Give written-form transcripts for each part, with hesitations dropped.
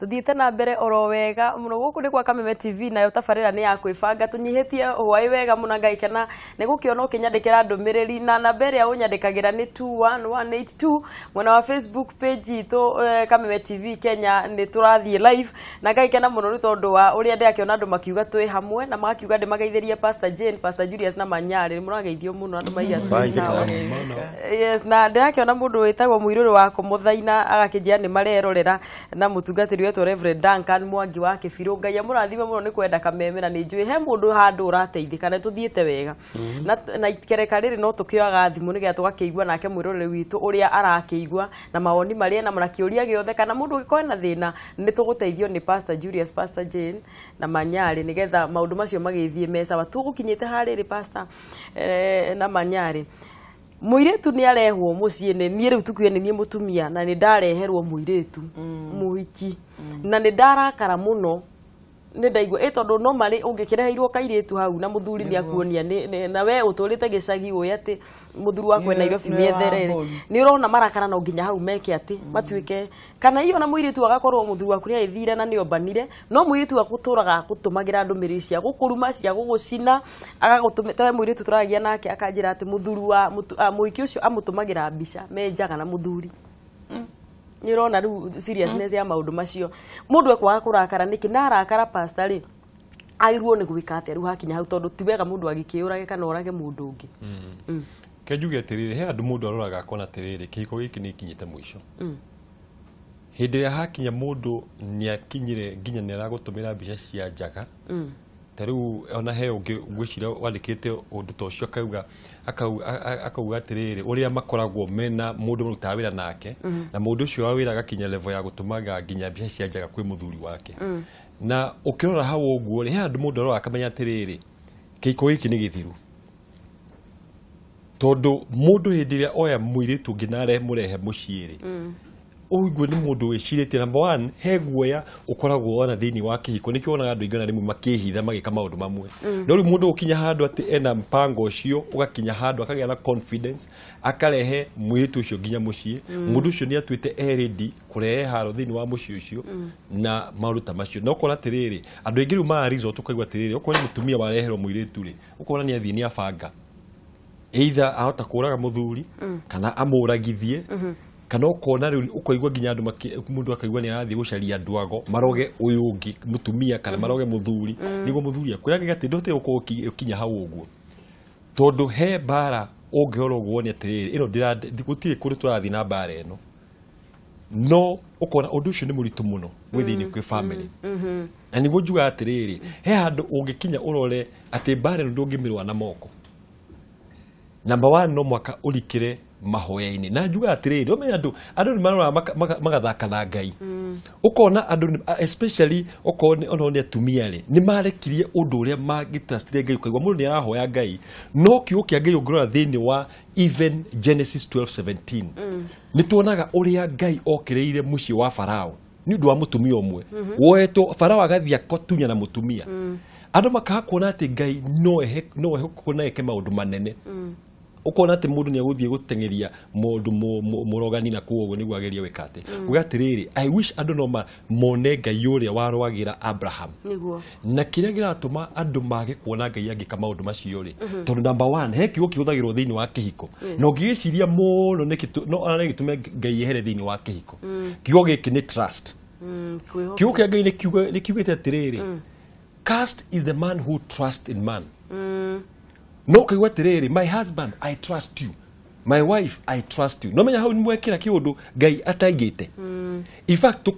tuthiite na mbere oro wega muno guku ni kwa Kameme TV nayo tabarira ni ya kwibanga tunyihitie hwai wega muno ngaikena ni gukiona ukinyandikira ndumiriri na namba iria unyandikagira ni 21182 mwena wa Facebook page itu Kameme TV Kenya ni turathie live na ngaikena muno ni tondu wa uria ndiakiona andu makiuga twi hamwe na magakiuga ndi magaithirie Pastor Jane, Pastor Julius na Manyari murageithio muno andu maiya twisawa. Yes, na ndiakiona mundu witagwo muiruru wa kumuthaina agakijia ni marerorera na mutungatiri wetu Reverend Duncan Mwangi wa Kibiru. Ngai amurathime muno ni kwenda Kameme na ni njui he mundu handu urateithika na tuthiete wega na ikereka riri no tukioaga thimu nigetha tugakeigua nake mwirorere witu uria arakeigua na maoni maria na marakiuria giothe kana mundu gikoe na thina ni tuguteithio ni Pastor Julius, Pastor Jane na Manyari nigetha maundu macio magithie mesa wa tugukinyite hariri Pastor na Manyari. Muiretu ni arehwo mucie ni riu tukuye ni mutumia na ni ndareherwo muiretu muhiki na ni ndarakara muno ni ndaigua tondu no mari ungikireheirwo kairetu hau na muthuri ni akuonia na we uturite gicagi uyi ati muthuri wakwe Nairobi metherere ni urona marakara no nginya hau meke ati matuike kana hiyo na muiretu agakorwo muthuri waku ni aithire na ni ombanire no muiretu aguturaga gutumagira ndumiri cia gukuruma cia gugucina agagutumita muiretu turagia nake akanjira ati muthuri wa muiki ucio amutumagira mbica menjaga na muthuri nirona ru seriousness ya maundu macio mundu ekwaga kurakara niki narakara pastor ri airuo ni gwika ati ru hakinya hau tondu ti wega mundu agikiurage kana orage mundu ungi kejuge atiriri he andu mundu aroraga akona atiriri kihiko giki ni kinyite mwisho hindi ya hakinya mundu ni akinyire nginya ni aragutumira mbica cia njaga tariu ona he ungi ngwicira wandikite undu tocio akauga atiriri uria makoragwo mena mundu mutawira nake na mundu ucio awira gakinya level ya gutumaga nginya mbica cia njaga kwi muthuri wake na ukirora hau uguo he andu mundu arora akamenya atiriri kihiko giki ni githiru tondu mundu hindiria oya muiritu nginare murehe muciiri uiguo ni mundu wicirite number 1 he guoya ukoragwo ona thiini wa kihiko nikio ona andu igana rimwe makihitha magika maundu mamwe no ri mundu ukinya handu ati ena mpango ucio ugakinya handu akagia na confidence akarehe muiritu ucio nginya mucii mundu ucio ni atuite ready kurehe haro thiini wa mucii ucio na maruta macio no kora tiriri andu ingi ru ma resort ukaigwa tiriri ukora ni mutumia wareherwo muiritu ri ukora ni athini abanga either ahota kuraga muthuri kana amuragithie kana ukona riu ukoigwa nginya andu mundu akaigwa ni arathi gucaria ndwago maroge uyu ungi mutumia kana maroge muthuri nigo muthuri akwiraga gati ndote ukinya hau uguo tondu he bara ungihorogwo ni atiriri ino ndigutie kuri turathi na bara eno no ukona undu ucio ni muritu muno withini kwi family na nigo njuga atiriri he handu ungikinya urore ati bara eno ndungimirwa na moko number 1 no mwaka ulikire mahoya-ini na njuga atiriri omenya andu ni marora magathaka na Ngai ukona andu especially ukona ono ni atumia ri ni marekirie undu uria magitrustire Ngai ukaigwa mundu ni arahoya Ngai no kiugo kia Ngai ungirora thiini wa even Genesis 12:17 ni tuonaga uria Ngai okireire mucii wa Farao ni undu wa mutumia umwe woetwo Farao agathia kotunya na mutumia andu makakuona ati Ngai no ehe kuna eke maundu manene ukona ati mundu ni aguthie gutengeria mundu murogani na kuogo niguo ageria wekate ugatiriri I wish andu no mone Ngai uria warwagira Abraham niguo na kiria giratuma andu mage kuona Ngai agika maundu macio ri tondu number 1 he kiugo kiuthagirwo thiini wa kihiko no ngiciria muno no ana gitume Ngai ehere thiini wa kihiko kiugo giki ni trust kiugo kia Ngai ni kiugite atiriri cast is the man who trusts in man no kaigwa tiriri my husband I trust you my wife I trust you no menya hau ni mwekira kiundu Ngai ataigite in fact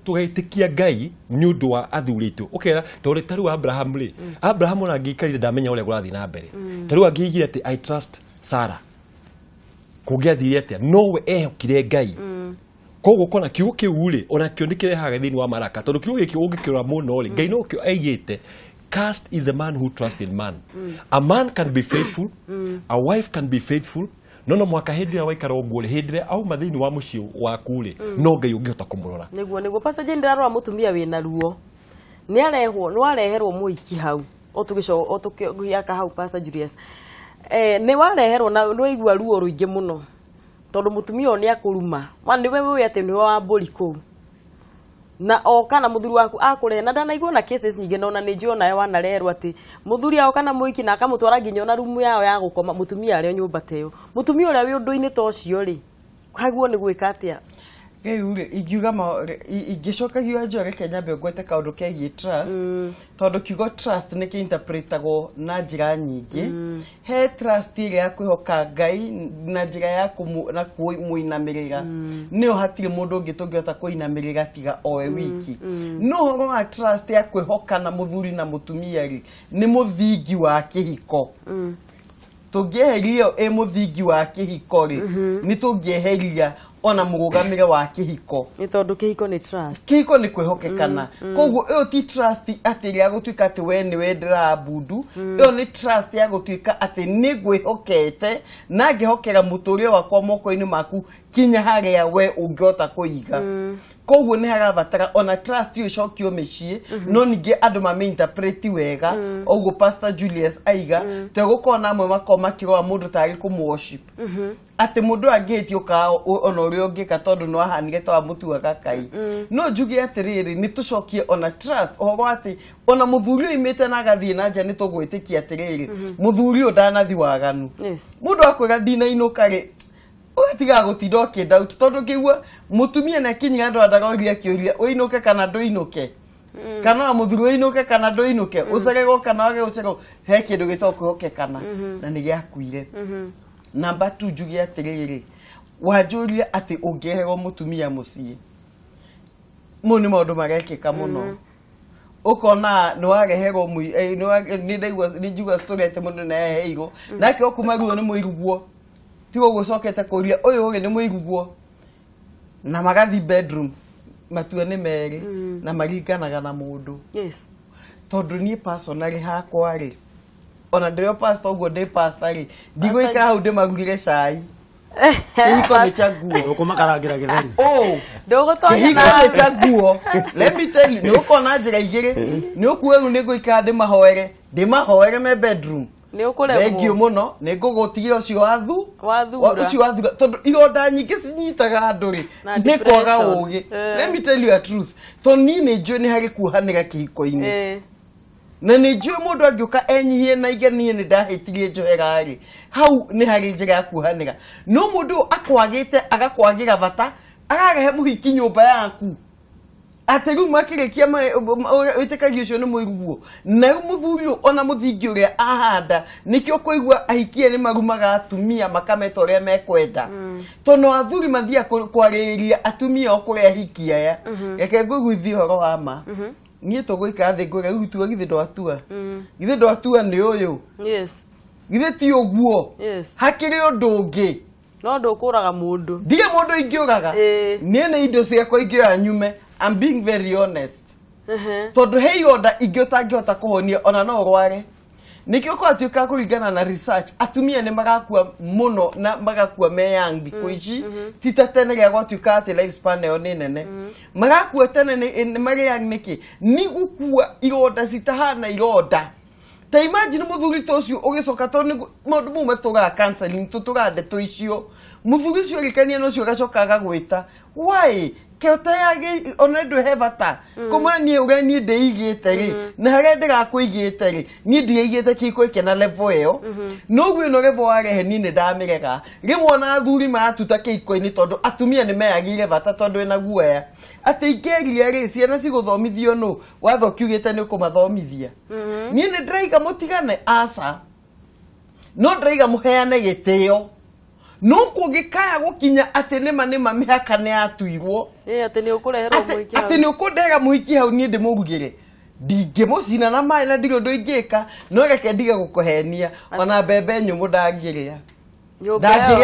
tugaitikia Ngai ni undu wa athuritu ukera tori taru Abraham ri Abraham ona ngikarire ndamenya uria gurathi na mbere taru angigire ati I trust Sarah kugiathire ati no we ehokire Ngai koguo kona kiugo kiu ri ona kio ndikirehaga thiini wa maraka tondu kiugo giki ungikirora muno ri Ngai no kio aigite cast is the man who trusts in man. A man can be faithful, a wife can be faithful. No mwaka hindira waikara ogure hindira au mathini wa mucio wa kure no Ngai ungihota kumurora niguo Pastor Jane ndarora mutumia wina ruo ni arehwo no areherwo muiki hau otugiaka hau Pastor Julius ni wareherwo na no igwa ruo ruingi muno tondu mutumia oni akuruma man ni wewe ati ni wa mburi ku na okana muthuri waku akure na ndanaigua na cases nyingi na ni njio nayo wanarerwa ati muthuri okana muiki na akamutwara nginya na rumu yao ya gukoma mutumia ario nyumba teyo mutumia uria wi undu-ini tocio ri kaguo ni gwika atia Ure igiuga igicokagia njore Kenya be gwete kaundu kegie trust tondu kiugo trust ni kiinterpretagwo na njira nyingi he trust ile ya kwihoka Ngai na njira ya na kuinamirira nio hatire mundu ungi tungiota kuinamirira tiga oe wiki no horo wa trust ya kwihoka na muthuri na mutumia ri ni muthingi wa kihiko tungieheria muthingi wa kihiko ri ni tungieheria ona murugamire wa kihiko ni tondu kihiko ni trust kihiko ni kwihokekana koguo iyo ti trust ati ya gutuika ati we ni wendera bundu iyo ni trust ya gutuika ati ni gwihokete na ngihokera muturio wakwa moko-ini maku kinya haria we ungiota kuiga koguo ni harabatara ona trust yo shokio mechie no ninge andu mame-interpreti wega oguo Pastor Julius aiga tegukona amwe makoma kiroa mundu tari kumworship ati mundu angihitio ka ona urio ngika tondu no ahanire tawa mutuaga Kai no njugi atiriri ni tucokie ona trust oho ati ona muthuri imite na gathie na nja ni tugwitikia atiriri muthuri ndanathi waganu mundu akwira dina inukari utiga gutinda kindoubt tondu kiugua mutumia na kinyira andu andaroria kiuria uinuke kana nduinuke kana muthuri uinuke kana nduinuke ucerego kana wage ucerego he kindu gitokuyokekana na ni giakuire Number 2 njugi atiriri wajuria ati ungiherwo mutumia mucii muni maundu marekeka muno ukona no areherwo ni njuga story ati mundu na eheirwo nake okumaruo ni muiguguo tigo gucokete kuria uyu ugi ni muiguguo na magathi bedroom matua ni meri na maringanaga na mundu tondu ni personally hakwa ri ona ndio pastor ugo de pastor ri ndigwika hau de magugire cai kihiko ni chaguo ukumakaragira githeri ndogotonya kihiko ni chaguo let me tell you ni ukona njira igire ni ukuweru ni gwika de mahoere me bedroom ni ukuremwo thengio muno ni ngugutigire ucio wathura tondu ironda nyingi cinyitaga andu ri ni kwaga ugi let me tell you a truth toni ni njui ni hari kuhanira kihiko-ini na ni njui mundu angiuka enyihie na igenie ni ndahitirie njohera ri hau ni hari njira ya kuhanira no mundu akwagite agakwagira bata agarehe muhiki nyumba yaku ateru makirikia witekagia ucio ni muiguguo na muthuri ona muthingi uria ahanda nikio kuigua ahikie ni marumaga atumia makameta uria mekwenda tono athuri mathia kwariria atumia okuria hikia ya reke ngugwithi horo wa ma nie tugwika thi ngure utua githi ndo atua ni uyu githi ti uguo hakiri undu ungi no ndukuraga mundu ndige mundu ingiuraga nie ni indo ciakwa ingioya nyume I'm being very honest. Tondu hei oda ingiotangiota kuhonia ona no rware. Nikio kwa tuika kuringana na research atumia ni magakua muno na magakua meyangi kuici tita tene ya gwatuika ati lifespan yo ni nene. Magakua tene ni magayang niki ni gukua iroda citahana iroda. Ta imagine muthuri tocio ugicoka tondu mundu mume tuga counseling tutugande tuicio muthuri cio gikania no cio gacoka gagwita why keota yage onedo hebata kuma ni urani ndeigite ri na hare ndirakuigite ri ni ndeigite kiko ikena level yo no gwe no level arehe ni ndamirega rimwe na athuri matuta kiko-ini tondu atumia ni meyagire bata tondu ena guoya ati igeria ri ciana ciguthomithio no watho kiugite ni kumathomithia ni ndiraiga mutigane asa no ndiraiga muheane gitio no kugikaya gukinya ati nima mihaka ne atuirwo ati ni ukureherwo muhiki ati ni ukundega muhiki hau ni ndimugugire ndingimucina na mai na ndiryo ndoingika no reke ndiga gukuhenia ona bebe nyumu ndangiria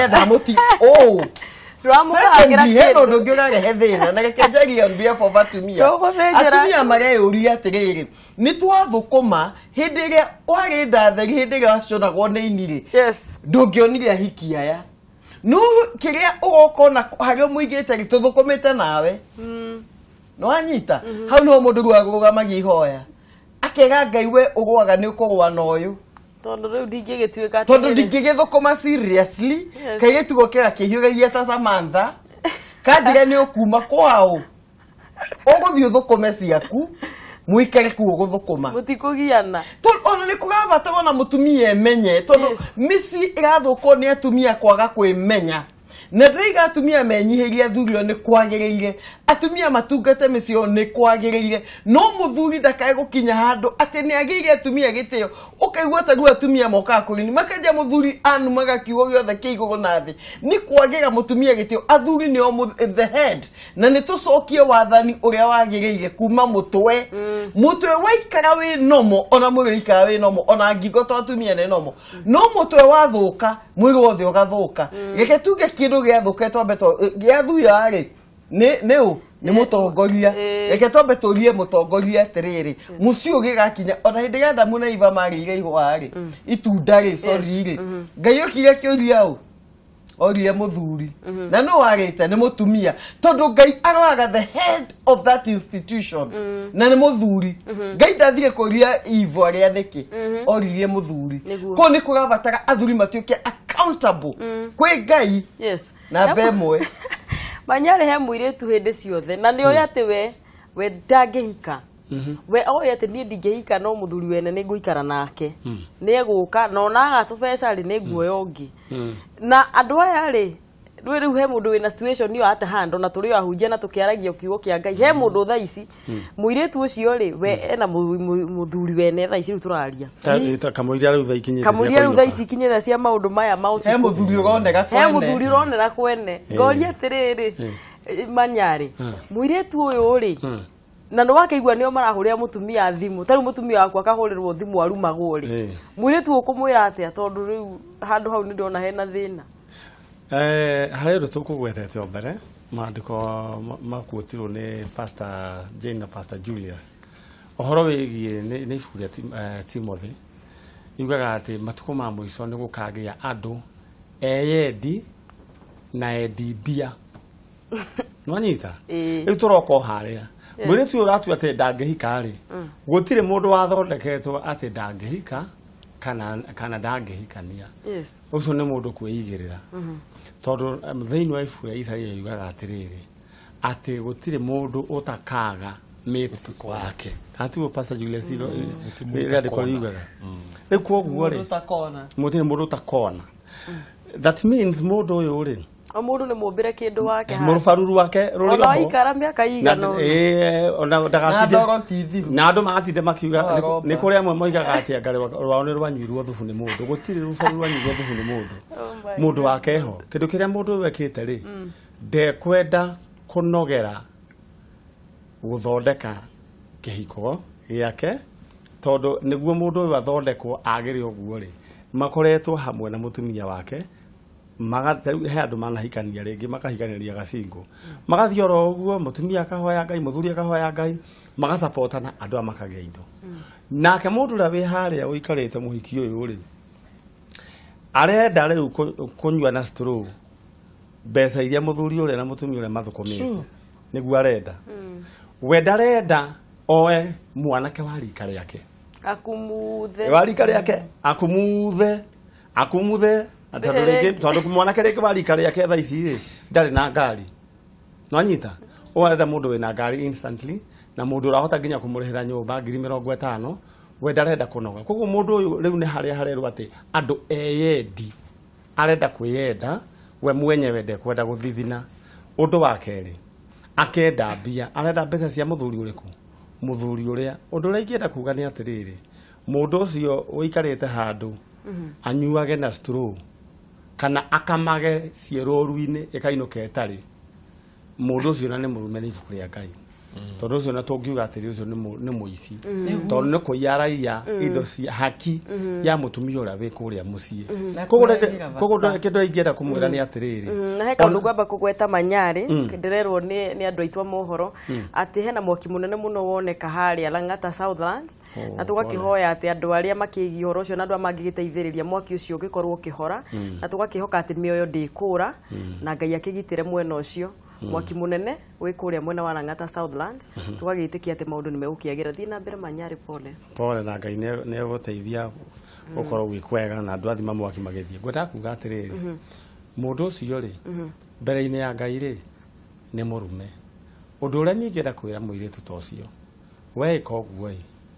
ndamuti secondly heno ndungiraga hethina na reke njagia mbia for atumia mareyuria atiriri ni twathukuma hindi iria wari ndatheri hindi iria waconagwo ni iniri ndungionire ahiki aya no kiria ugokona hario muigite rituthukumite nawe no anyita hau no mundu rwagugamagia ihoya akega Ngai we ugwaga ni ukugwa na uyu tondu riu ndingigituika tondu ndingigithukuma seriously kai tugo kira kihiugagia ta Samantha kanjire ni ukuma kwao Oguthio thukome ciaku muikare kuo guthukuma mutikugiana ona ni kugabata ona mutumia emenye tondu misi irathuko ni atumia kwaga kwimenya na ndiriga atumia menyihiria thurio ni kwagiriire atumia matungate micio ni kwagiriire no muthuri ndakae gukinya handu ati ni agire atumia gitio ukaigua taru atumia moka kurini makaja muthuri anu magakiugo giothe kiigugo nathi ni kwagira mutumia gitio athuri ni o the head na ni tucokie wathani uria wagiriire kuma mutwe mutwe waikara wi nomo ona mwiri ikara wi nomo ona ngingo to atumia ne nomo no mutwe wathuka mwiri wothe ugathuka reke tuge kindu giathuka tombeto giathuya ri ni mutongoria reke tombe turie mutongoria atiriri mucio gigakinya ona hindi ya ndamu na iva marire ihwa ri itunda ri sorry ri ngai okire kiuria u orie muthuri na no warite ni mutumia tondu ngai aroaga the head of that institution na ni muthuri ngai ndathire kuria ivo ria niki orie muthuri ko ni kurabatara athuri matuike accountable kwi ngai na bemwe manyare he muiretu hindi ciothe na ni oya ati we ndangihika we oya ati ni ndingihika no muthuri wene ni nguikara nake ni eguka na ona agatubeca ri ni nguoya ungi na andu aya ri riu he mundu wina situation yo ate hando na turi ahunjia na tukiaragia kiugo kia ngai he mundu tha ici muiretu ucio ri we ena muthuri wene tha ici turaria kamuiria riu tha ici kinyitha cia maundu maya mauti he muthuri uronera kwene ngoria atiriri manyari muiretu uyu ri na no wakaigua nio marahuria mutumia thimu tari mutumia wakwa akahurirwo thimu arumagwo ri muiretu ukumwira atia tondu riu handu hau ni ndona hena thina harä rå tå kå gwetete o mbere maandĩko makuotirwo nĩ Pastor Jane na Pastor Julius ũhoro wĩgiĩ nĩ ibuku rĩa Timothy yugaga atĩ matukũ ma mũico nĩ gũkagĩa andũ eyendi na endi mbia nwanyita rĩu tũroka o harĩa mũirĩtu ũyũ ũratua atĩ ndangĩhika rĩ gũtirĩ mũndũ wathondeketwo atĩ ndangĩhika kana ndangĩhikania ũcio nĩ mũndũ kwĩigĩrĩra tondu thĩinĩ wa ibuku rĩa Isaia yugaga atĩrĩrĩ atĩ gũtirĩ mũndũ ũtakaga mĩtiko wake hatiguo Pastor Julius rĩandĩko riugaga rĩu koguo rĩ gũtirĩ mũndũ ũtakona that means mũndũ ũyũ rĩ o mundu ni mumbire kindu wake ha murufaruru wake ruriga ho ikara miaka igano ona ndagatinde na andu magatinde makiuga ni kuri amwe moigaga ati ngare rwao ni rwanyuirwo thubu ni mundu gutiri rufaru rwanyuirwo thubu ni mundu mundu wake ho kindu kiria mundu wekite ri ndekwenda kunogera guthondeka kihiko giake tondu niguo mundu uyu athondekwo agire uguo ri makoretwo hamwe na mutumia wake he andu manahikania ringi makahikanĩria gacingo magathii oro ũguo mutumia akahoya ngai muthuri akahoya ngai magacapotana andu a makagĩa indo nake mundu ũrĩa wĩ harĩa ũikarĩte mũhiki ũyũ rĩ arenda rĩu kũnyua na straw mbeca iria muthuri ũrĩa na mutumia ũrĩa mathũkũmĩte nĩguo arenda we ndarenda oe mwanake wa rika rĩake akumuthe tondu mwanake rĩngĩ wa rika rĩake thaa ici rĩ ndarĩ na ngari nwanyita ũrenda mũndũ wĩna ngari instantly na mũndũ ũrahota nginya kũmũrĩhĩra nyũmba 50,000 we ndarenda kũnoga koguo mũndũ ũyũ rĩu nĩ harĩa harerwo atĩ andũ eyendi arenda kwĩyenda we mwenyewe ndekwenda gũthithina ũndũ wa kerĩ akenda mbia arenda mbeca cia mũthuri ũrĩkũ mũthuri ũrĩa ũndũ ũrĩa ingĩenda kuga nĩ atĩrĩrĩ mũndũ ũcio ũikarĩte handũ anyuage na straw kana akamage ciĩrũru-inĩ ĩkainũka ĩtarĩ mũndũ ũcio na nĩ mũrume nĩ ibuku rĩa Ngai tondu ũcio na tũngiuga atĩrĩ ũcio nĩ mũici tondu nĩ kũiya raia indo cia haki ya mũtumia ũrĩa wĩ kũrĩa mũciĩ koguo kĩndũ ingĩenda kũmwĩra nĩ atĩrĩrĩ na he kaũndũ ngwamba kũgweta Manyarĩ ndĩrerwo nĩ andũ aitwa mohoro atĩ hena mwaki mũnene mũno woneka harĩa Lang'ata Southlands na tũgakĩhoya atĩ andũ arĩa makĩgia ũhoro ũcio na andũ mangĩgĩteithĩrĩria mwaki ũcio ũgĩkorwo ũkĩhora na tũgakĩhoka atĩ mĩoyo ndĩkũra na Ngai akĩgitĩre mwena ũcio mwaki munene wĩ kũrĩa mwena wa Lang'ata Southlands tugagĩtĩkia atĩ maũndũ nĩ megũkĩagĩra thiĩ na mbere Manyarĩ pole na Ngai nĩ egũteithia ũkorwo wĩ kwega na andũ athima mwaki magĩthiĩ ngwenda kuga atĩrĩrĩ mũndũ ũcio rĩ mbere-inĩ ya Ngai rĩ nĩ mũrume Undu uria ningenda kwira muiritu ta ucio we koguo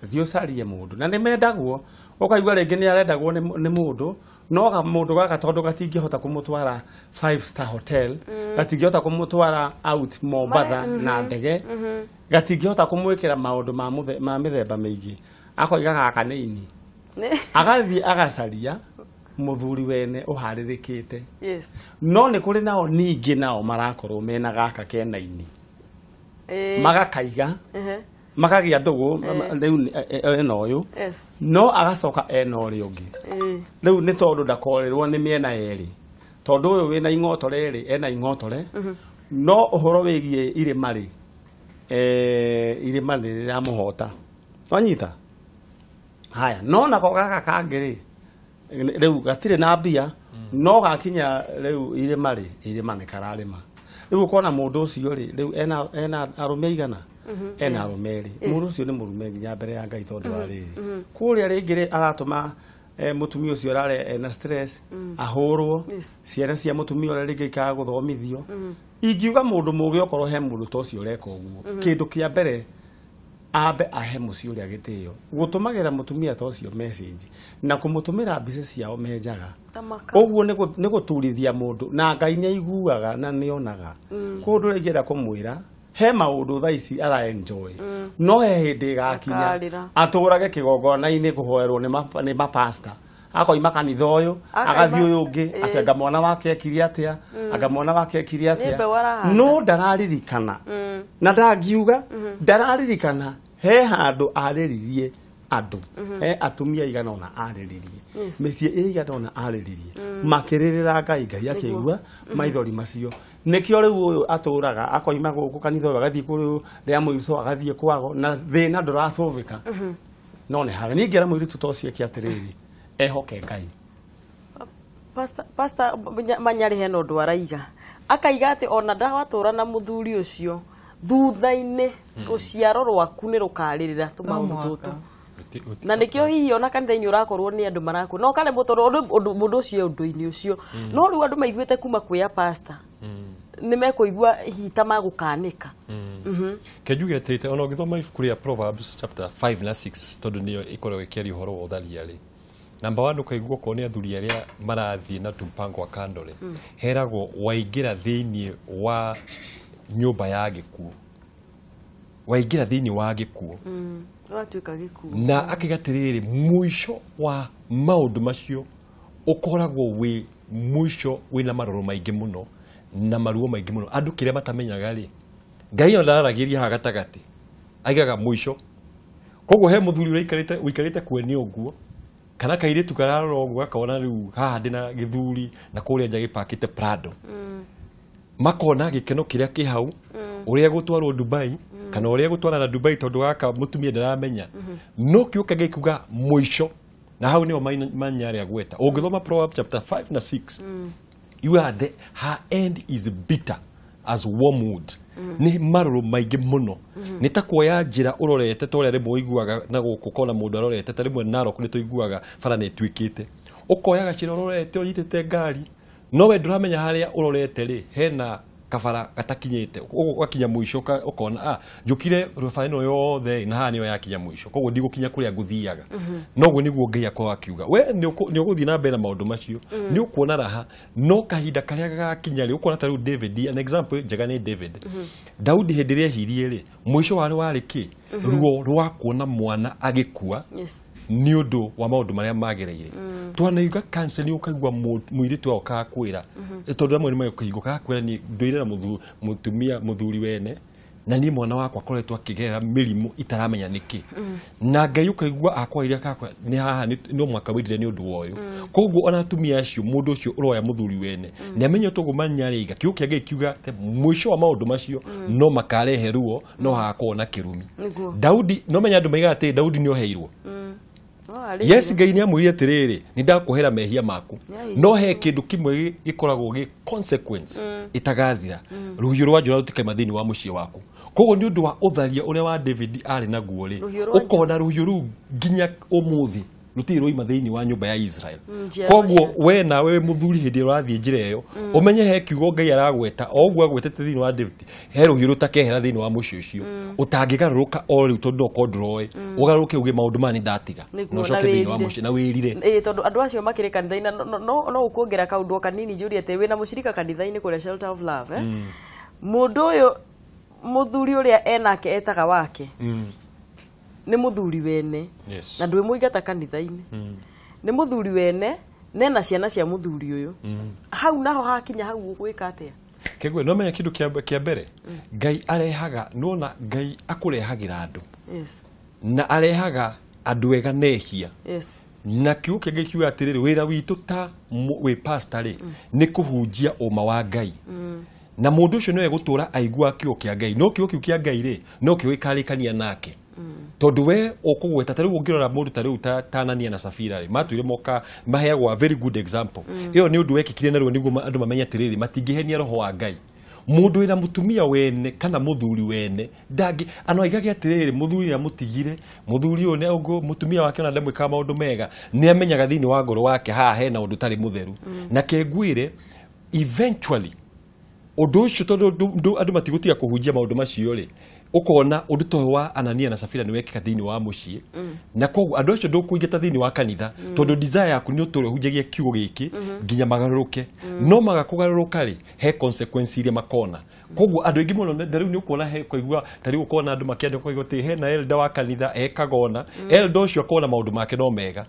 thio carie mundu na nimendagwo ukaigua ringi ni arendagwo ni mundu no ga mundu gaka tondu gatingihota kumutwara 5-star hotel gatingihota kumutwara out Mombasa na ndege gatingihota kumwikira maundu ma mithemba mingi akoiga gaka nini agathi agacaria muthuri wene uharirikite no ni kuri nao ningi nao marakorwo mena gaka kenaini magakaiga makagia ndugu riu eno uyu no agacoka eno ri ungi riu ni tondu ndakorirwo ni miena eri tondu uyu wina ing'otore eri ena ing'otore no uhoro wigie irima ni riramuhota wanyita haya no nako gaka kangiri riu gatire na mbia no gakinya riu irima ni kararima riu ukona mundu ucio ri riu ena arume igana ena arumeri mundu ucio ni murume nginya mbere ya Ngai tondu wa riri kuria ringire aratuma mutumia ucio rare ena stress ahurwo ciana cia mutumia ore ringi ikaga guthomithio ingiuga mundu mugi okorwo he mundu ta ucio ureka uguo kindu kia mbere abe ahe mucio ria gitio gutumagira mutumia ta ucio message na kumutumira mbica ciao menjaga uguo ni guturithia mundu na Ngai ni aiguaga na ni onaga kundu ringira kumwira he maundu tha ici ara enjoy no he hindi gakinya aturage kigongona-ini kuhoerwo ni mapasta akoima kanitha uyu agathi uyu ungi atenga mwana wake akiri atia anga mwana wake akiri atia no ndararirikana na ndangiuga ndararirikana he handu ariririe andu he atumia igana ona ariririe micie igana ona ariririe makiririra Ngai akigua maithori macio nikio riu uyu aturaga akoima guku kanitha uyu agathii kuri ria muico agathii kwago na thina nduracovika no ne hara ningira muiritu ta ucio kiatiriri ehoke Ngai Pastor Manyari he no ndu araiga akaiga ati ona ndawatura na muthuri ucio thutha-ini ruciaro rwaku ni rukaririra tumaundu tutu na nikio hihi ona kanitha-ini urakorwo ni andu maraku no kale mundu ucio undu-ini ucio no riu andu maiguite kuma kuya pastor ni mekuigua hita magukanika kejuge tete ona githoma ibuku ria Proverbs chapter 5 na 6 tondu niyo ikoragwo ikiaria uhoro wa utharia ri namba 1 ukaigua ko ni athuri aria marathie na tumpango akandore heragwo waingira thiini wa nyumba ya gikuo waingira thiini wa gikuo watuika gikuo na akigatiriri mwisho wa maundu macio ukoragwo wi mwisho wina maroro maingi muno na maruo maingi muno andu kiria matamenyaga ri Ngai ondaragiria ha gatagati aigaga mwisho koguo he muthuri uikarite kweni uguo kana kairitu kararora uguo akaona riu haha ndina githuri na kuria nja gipakite Prado makona gikeno kiria kihau uria gutwarwo Dubai kana uria gutwara na Dubai tondu gaka mutumia ndaramenya no kiuka gikuga mwisho na hau niyo Manyari agweta ungithoma Proverbs chapter 5 na 6 you are the her end is bitter as wormwood ni maruru maingi muno ni ta kuoya njira urorete tore rimwe iguaga na guku kona mundu arorete ta rimwe naro kuri tuiguaga bara ni twikite ukoya gacira urorete unyitete ngari no we nduramenya haria urorete ri hena kabara gatakinyite ugakinya mwisho ukona njukire rufaino yothe na hani yo yakinya mwisho koguo ndigukinya kuria nguthiaga noguo niguo Ngai akwa akiuga we ni uguthi na mbere maundu macio ni ukuona raha no kahinda karia gakinya ri ukona ta riu David an example njega ni David Daudi hendiria hirie ri mwisho wari wari ki ruo rwa kuona mwana agikua ni undu wa maundu maria magereire twanaiga cancer ni ukaigua muiritu wao kakwira tondu amwe ni makuigua kakwira ni nduire na mutumia muthuri wene na ni mwana wakwa koretwo akigerera mirimu itaramenya niki na Ngai ukaigua akwa iria kakwa ni haha no mwaka withire ni undu woyo koguo ona atumia acio mundu ucio uroya muthuri wene ni amenye togo Manyariga kiukia gikiuga te mwisho wa maundu macio no makarehe ruo no hakwo na kirumi Daudi no menya andu maiga ati Daudi ni oheirwo yes Ngai ni amwire atiriri ni ndakuhera mehia maku no he kindu kimwe gikoragwo gi consequence itagathira ruhiu rwa njora rutike mathini wa mucie waku koguo ni undu wa utharia uria wa David ari naguo ri ukona ruhiu ru nginya umuthi rutiri roima thiini wa nyumba ya Israel koguo we na we muthuri hindi urathie njira iyo umenye he kiugo Ngai aragweta ogwo agwetete thiini wa David he ruhiu rutakehera thiini wa muci ucio utangigaruruka o riu tondu okondroi ugaruke uge maundu mani ndatiga no coke thiini wa muci na wirire tondu andu acio makire kanitha-ini no ukuongera kaundu kanini njuri ati wina mucirika kanitha-ini kuria Shelter of Love mundu uyu muthuri uria enake etaga wake ni muthuri wene na ndwe muigata kanitha-ini ni muthuri wene nena ciana cia muthuri uyu hau naho hakinya hau gwika atia kegwe no menya kindu kia mbere Ngai arehaga nona Ngai akurehagira andu na arehaga andu ega nehia na kiugo kia Ngai kiuga atiriri wira witu ta we pastor ri ni kuhunjia uma wa Ngai na mundu ucio no egutura aigua kiugo kia Ngai no kiugo kia Ngai ri no kiugo ikarikania nake tondu we ukugweta tari ungirora mundu tari utanania na Safira ri matuire moka maheagwa very good example iyo ni undu wekikire naruo niguo andu mamenya tiriri matingihenia roho wa Ngai mundu ina mutumia wene kana muthuri wene ndangi ano aigage atiriri muthuri ya mutigire muthuri one ugo mutumia wake na ndemwe kama undu mega ni amenyaga thini wa ngoro wake ha he na undu tari mutheru na kegwire eventually undu ucio tondu andu matigutia kuhunjia maundu macio ri ukona undu to wa Anania na Safira ni wekika thini wa mucii na koguo andu acio ndukuingata thini wa kanitha tondu desire yaku ni utore hunjagie kiugo giki nginya magaruruke no magakugaruruka ri he consequence iria makona koguo andu ingi muno ndariu ni ukona he kuigua tari ukona andu makienda kuigua ti he na elder wa kanitha ekagona elder ucio akona maundu make no mega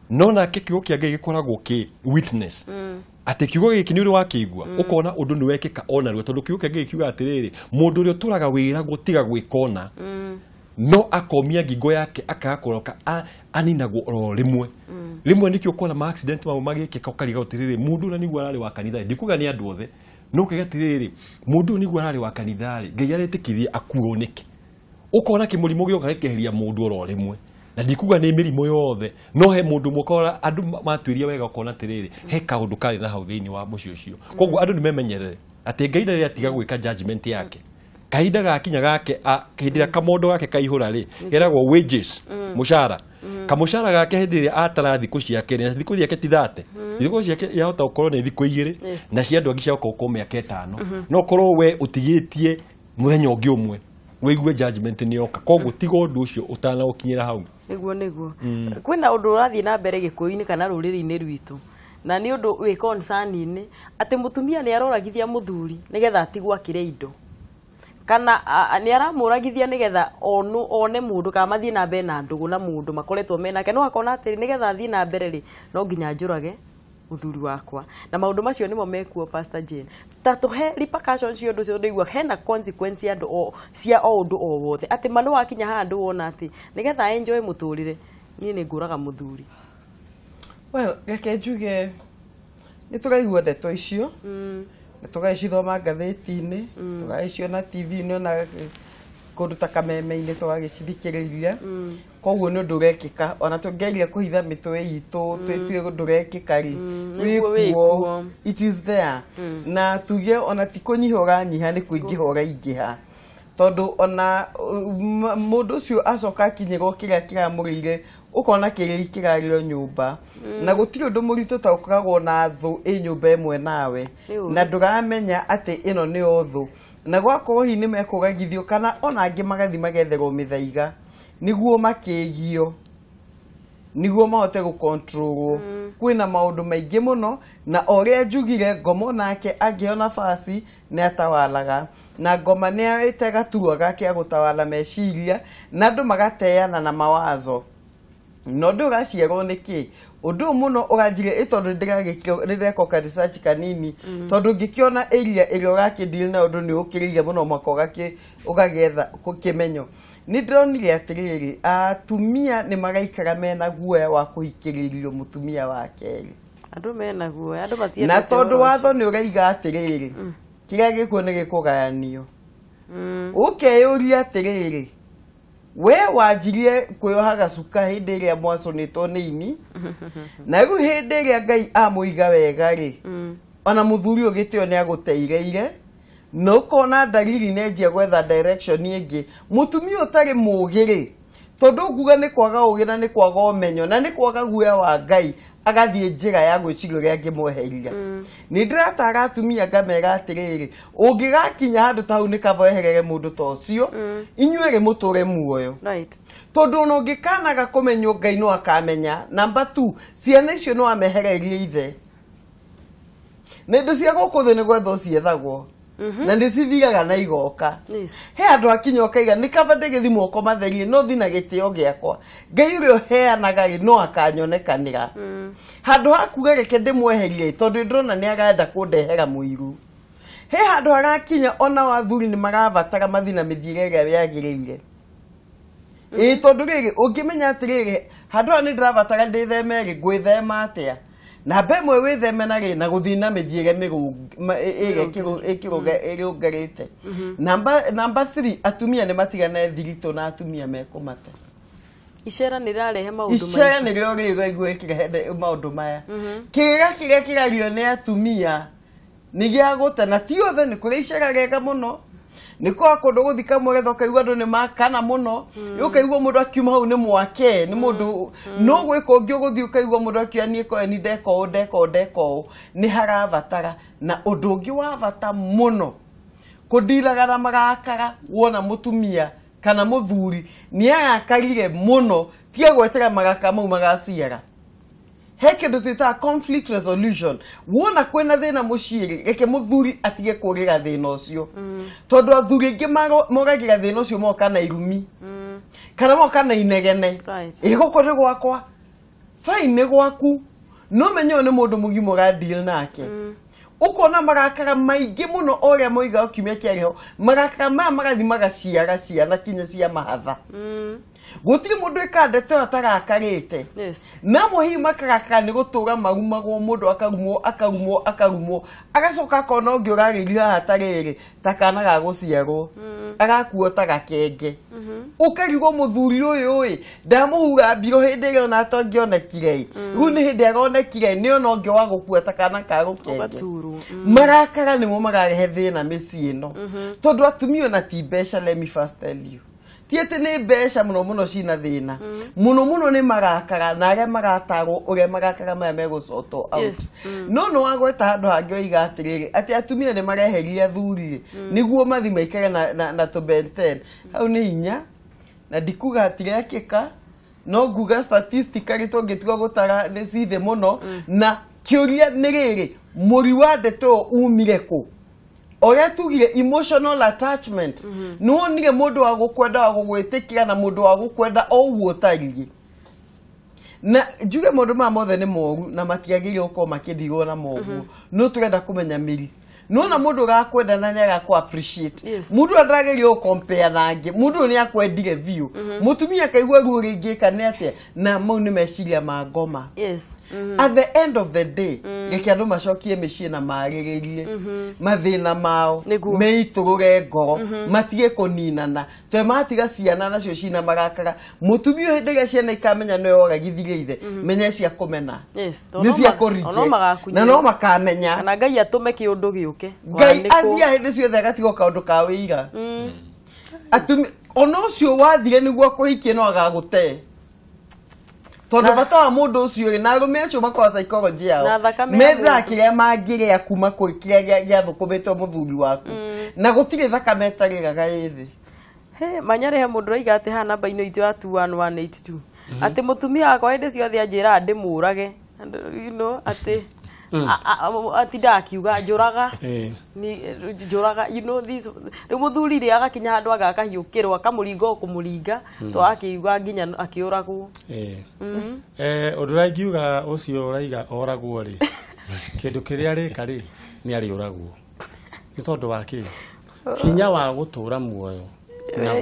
no na kiugo kia Ngai gikoragwo ki witness ati kiugo giki ni uri wakigua ukona undu ni wekika ona rwe tondu kiugo kia Ngai kiuga atiriri mundu uri uturaga wira gutiga gwikona no akomia ngingo yake akakoroka aninagwo ro rimwe nikio ukona ma accident ma magikika ukariga utiriri mundu na nigwa arari wa kanitha ndikuga ni andu othe no kiga atiriri mundu nigwa arari wa kanitha ri Ngai aretikithie akuoneke ukona kimurimo gioka gekeheria mundu ro rimwe na ndikuga ni mirimo yothe no he mundu mukora andu matwiria wega ukona tiriri he kaundu kari na hau thiini wa muci ucio koguo andu nimemenyerere ati Ngai ndarĩ atiga gwika judgment yake kahinda gakinya gake kahindira kamondo gake kaihura ri geragwo wages mushara kamushara gake hindira atara thiku ciake na thiku ciake ti 30 thiku ciake yahota ukorwo ni thiku 2 na cia andu angi cia ukorwo miaka 5 no korwo we utigitie muthenya ungi umwe wigue judgment ni yoka koguo tiga undu ucio utana ukinyira hau niguo kwina undu urathie na mbere gikuini kana ruriri-ini rwitu na ni undu wi concern-ini ati mutumia ni aroragithia muthuri nigetha atigwo akire indo kana ni aramuragithia nigetha one mundu kana mathie na mbere na ndugu na mundu makoretwo menake no akona atiri nigetha athie na mbere ri no nginya njurage muthuri wakwa na maundu macio nimo mekuo Pastor Jane tatu he repercussions cio ndu cio ndigwa hena consequence andu o cia o undu o wothe ati manu wakinya handu wona ati nigetha enjoy muturire ni nguraga muthuri well reke njuge ni turaigua ndeto icio tugacithoma ngatheti-ini tugaciona TV-ini na kundu ta kameme-ini tugagicithikiriria koguo ni undu urekika ona tungeria kuhitha mitwe itu twitue undu urekika ri wikuo it is there na tuge ona tikunyiha uranyiha ni kuingiha uraingiha tondu ona mundu ucio acoka akinyirwo kiria kiramurire ukona kiria kirario nyumba na gutiri undu muritu ta ukoragwo na thu nyumba imwe nawe na nduramenya ati ino ni othu na gwakorwo hi ni mekugagithio kana ona angi magathi magetherwo mithaiga niguo makigio niguo mahote gukontrolwo kwina maundu maingi muno na oria njugire ngomo nake angiona basi ni atawalaga na ngoma ni awite gaturwa gake agutawala meciria na andu magateana na mawazo no ndugacierwo niki undu muno uranjire itondu ndireko research kanini tondu ngikiona area irio gakidil na undu ni ukiriria muno makogake ugagetha kukimenyo ni ndronire atiriri atumia ni magaikara mena guoya wa kuhikiririo mutumia wake andu mena guoya andu batie na tondu watho ni uraiga atiriri kiria gikuo ni gikugayanio ukeyuria atiriri we wanjirie kuyoha gacuka hindi iria mwaconitwo ni ini na riu hindi iria Ngai amuiga wega ri ona muthuri ugitio ni aguteireire no kona dalili nenjia gwetha direction ingi mutumia utari mugiri tondu nguga ni kwaga ugi na ni kwaga umenyo na ni kwaga guya wa Ngai agathie njira ya gwicirio ria ngimweheria ni ndiratara atumia ngamera atiriri ungigakinya handu ta hau ni kava eherere mundu ta ucio inyuere muture muoyo right tondu no ngikanaga kumenyo Ngai no akamenya number 2 ciana icio no amehererie ithe na indo cia guku thi ni gwetho ciethagwo na ndicithigaga na igoka he andu akinyo kaiga ni kava ndegithimo ko matherie no thina gitio giakwa Ngai urio heanaga no akanyonekanira handu hakuga reke ndimweherie tondu ndrona ni agenda kundehera muiru he handu harakinya ona wathuri ni maravatara mathina mithiire ria yagiriire tondu riri ungimenya atiriri handu ni ndiravatara nditheme ri gwithema atia na bemwe witheme na ri na guthina mithiire irungarite number 3 atumia ni matigana thirito na atumia mekumate icera ni rarehe maundu icera ni ryo rigwikire maundu maya kiria kirario ni atumia ni gia gutana ti othe ni kuri icera rega muno ni kwa kundu guthika mugetho kaigwa andu ni makana muno ukaigwa mundu akiuma hau ni mwake ni mundu no gwika ungi guthii ukaigwa mundu akiani ko ni deko ni haravatara na undu ungi wa vata muno kudilaga na marakara wona mutumia kana muthuri ni ayakarire muno tia gwetera magaka mau magaciara heke twita conflict resolution wona kwena thina muciiri reke muthuri atige kurira thina ucio tondu athuri ingi mogagira thina ucio moka na irumi kana moka na inegene igukore gwakwa fine gwaku no menyo ni mundu mugimo ga deal nake ukona marakara maingi muno oria moiga ukimia kiareho marakara magathi magaciara ciana kinya cia mahatha gutiri mundu ikandete atarakarite na muhi makarakara ni gutura magumagwo mundu akarumwo agacoka kona ungi urariria hatariri takana ga guciarwo agakuo tagakenge ukarigwo muthuri uyu ndamuhura mbiro hindi rio na atongionekire riu ni hindi agonekire ni ona ungi wa gukua takana ka gukenge marakara nimo magarehe thina micii ino tondu atumia na ti mbeca let me first tell you tiete ni mbeca muno cina thina muno ni marakara na aria maratarwo uria marakara maya megucotwo out no wagweta handu hangi oiga atiriri ati atumia ni mareheria athuri niguo mathi maikare na to benten hau ni inya na ndikuga atirekeka no nguga statistically tongituga gutara ni cithe muno na kiuria ni riri muri wa ndeto umire ku oria tugire emotional attachment no nige mundu wa gukwenda wa gugwitikira na mundu wa gukwenda oguo tarigie na njuge mundu mothe ni moru na matiagire uko makindirwo na mogu no turenda kumenya miri no na mundu gakwenda na nyaga ku appreciate mundu andragerio o compare nangi mundu ni akwendire view mutumia kaigwa ruri ngika ne atia na mau ni meciria ma ngoma at the end of the day reke andu macokie micii na mariririe mathina mao meiturure ngoro matige kuninana twe matiga ciana nacio cina marakara mutumia hindi ria ciana ikamenya no yoragithirie ithe menya cia kumena ni cia kurije na no makamenya kana Ngai atume kiundu giuke Ngai athia hindi ciothe agatigo kaundu ka wira atumi ono cio wathire niguo kuhikie no agagute tondu bata wa mundu ucio na arume acio makwa psychology yao metha kiria mangire akuma kuri kiria giathukumitwo muthuri waku na gutire thakame tariraga ithi manyare he mundu raiga ati ha namba ino itu ya 21182 ati mutumia akwa hindi ciothe anjira ndimurage you know ati ati ndakiuga njuraga ni njuraga you know this muthuri ri agakinya handu agakahiukirwa akamuringa kumuringa to akiuga nginya akiuragwo undu raigiuga ucio raiga oragwo ri kindu kiria rika ri ni ari uragwo ni tondu waki hinya wa gutura muoyo na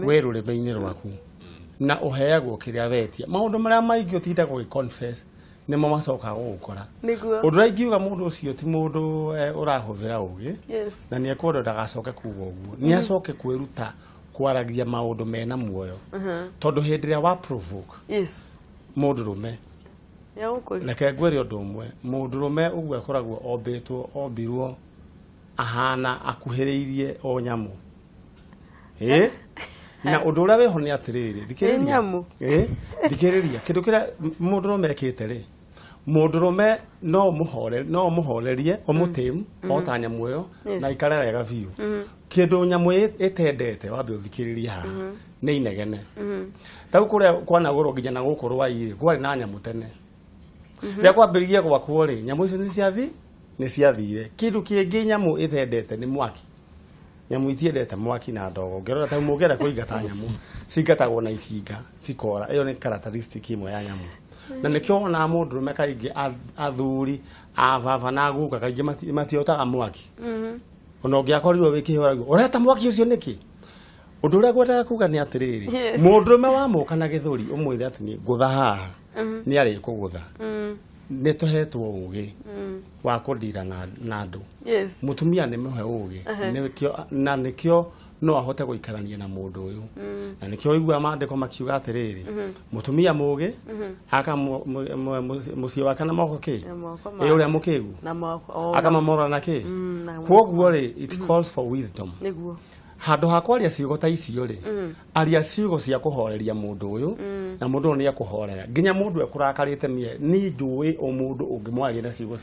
we rurimi-ini rwaku na uheagwo kiria wetia maundu maria maingi utindagwo gi-confess nimo macoka gukora undu raigiuga mundu ucio ti mundu urahuvira ugi na ni ekwenda ndagacoke kuga uguo ni acoke kwiruta kwaragia maundu mena muoyo tondu hindi ria wa provoke mundu rume reke ngwire undu umwe mundu rume uguo akoragwo ombirwo ahana akuhiriirie o nyamu na undu uria weho ni atiriri thikiriria thikiriria kindu kiria mundurume ekite ri mundurume no muhorerie omutimu ota nyamu iyo na ikare wega biu kindu nyamu itendete wambe uthikiriria haha ni inegene tau kuria kwanagurwo nginya na guku rwai kwari na nyamu tene ria kwambiririe gwakwo ri nyamu icio ni ciathire kindu kingi nyamu ithendete ni mwaki nyamu itiendete mwaki na ndogo ngerora tau mugera kuigata nyamu cingatagwo na icinga cikora iyo ni characteristic imwe ya nyamu na nikyo ona mundurume kaingi athuri avava na guka kaingi matiotaga mwaki ona ungiakorirwo wikihoragwo ureta mwaki ucio niki undu uria ngwendaga kuga ni atiriri mundurume wa muka na githuri umwire ati ni ngutha haha ni ari kugutha ni tuhetwo ugi wa kudira na andu mutumia ni muhe ugi na nikyo no ahote guikarania na mundu uyu na nikyo igua maandiko makiuga atiriri mutumia mugi aka mucio wake na moko ki uria mukigu aka mamora na ki kwoguo ri it calls for wisdom niguo handu hakwaria ciugo ta icio ri aria ciugo cia kuhoreria mundu uyu na mundu ni akuhorera nginya mundu ekurakarite mie ni njui o mundu ungimwaria na ciugo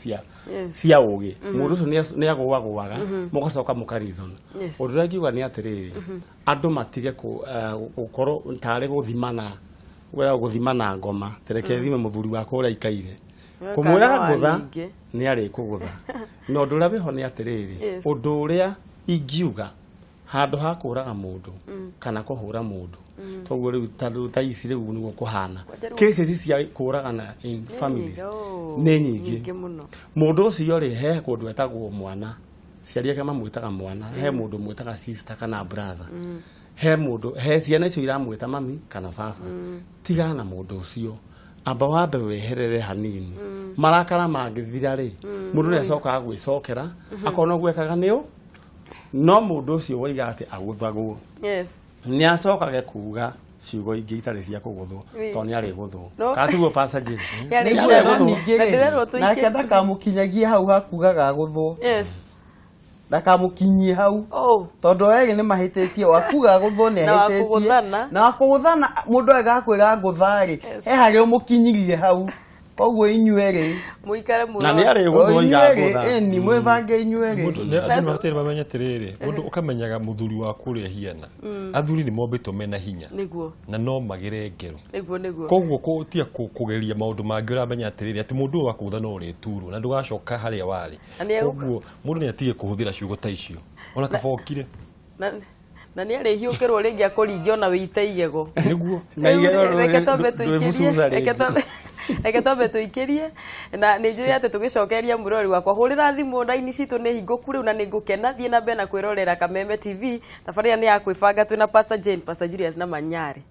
cia ugi mundu ucio ni agwaga mugacoka mukarizon undu ngiuga ni atiriri andu matige gukorwo ntare guthimana ngoma tereke thime muthuri wako uria ikaire kumwira ngutha ni ari kugutha no undu uria wiho ni atiriri undu uria ingiuga handu ha kuraga mundu kana kuhura mundu toguo riu ta ici riu niguo kuhana cases cia kuragana in families ni nyingi mundu ucio ri he kundu etagwo mwana ciaria kama mwitaga mwana he mundu mwitaga sister kana brother he ciana icio iramwita mami kana baba tigana mundu ucio amba wambe weherere hanini marakara mangithira ri mundu ni acoka gwicokera akona gwekaga niu no mundu ucio waiga ati aguthagwo ni acokage kuga ciugo ingi itari cia kuguthwo to ni ari guthwo katugo passage ni na kenda kamukinyagie hau hakugaga aguthwo ndakamukinyie hau tondu ege ni mahitetie wakuga guthwo ni ahitetie na wakuguthana mundu agakwira nguthari he hari umukinyirie hau koguo inyuere muikare muno na ni ari guthwo igagutha ni mwebange inyuere mundu ni andu masteri bamenya tiriri mundu ukamenyaga muthuri waku uri hiana athuri ni mombitwo mena hinya niguo na no magire ngero niguo koguo kutia kugeria maundu mangi uramenya tiriri ati mundu wa kutha no uri turu na ndugacoka haria wari koguo mundu ni atige kuhuthira ciugo ta icio ona kabokire na ni ari hiukirwo ringi akuringio na wite igego niguo na igego reke tombe tuikirie na ni njui ati tugicokeria murori wakwa hurira thimu ndaini citu ni hinguku riu na ni ngukena thie na mbere na kwirorera Kameme TV tafaria ni ya kwibanga twina Pastor Jane Pastor Julius na Manyari.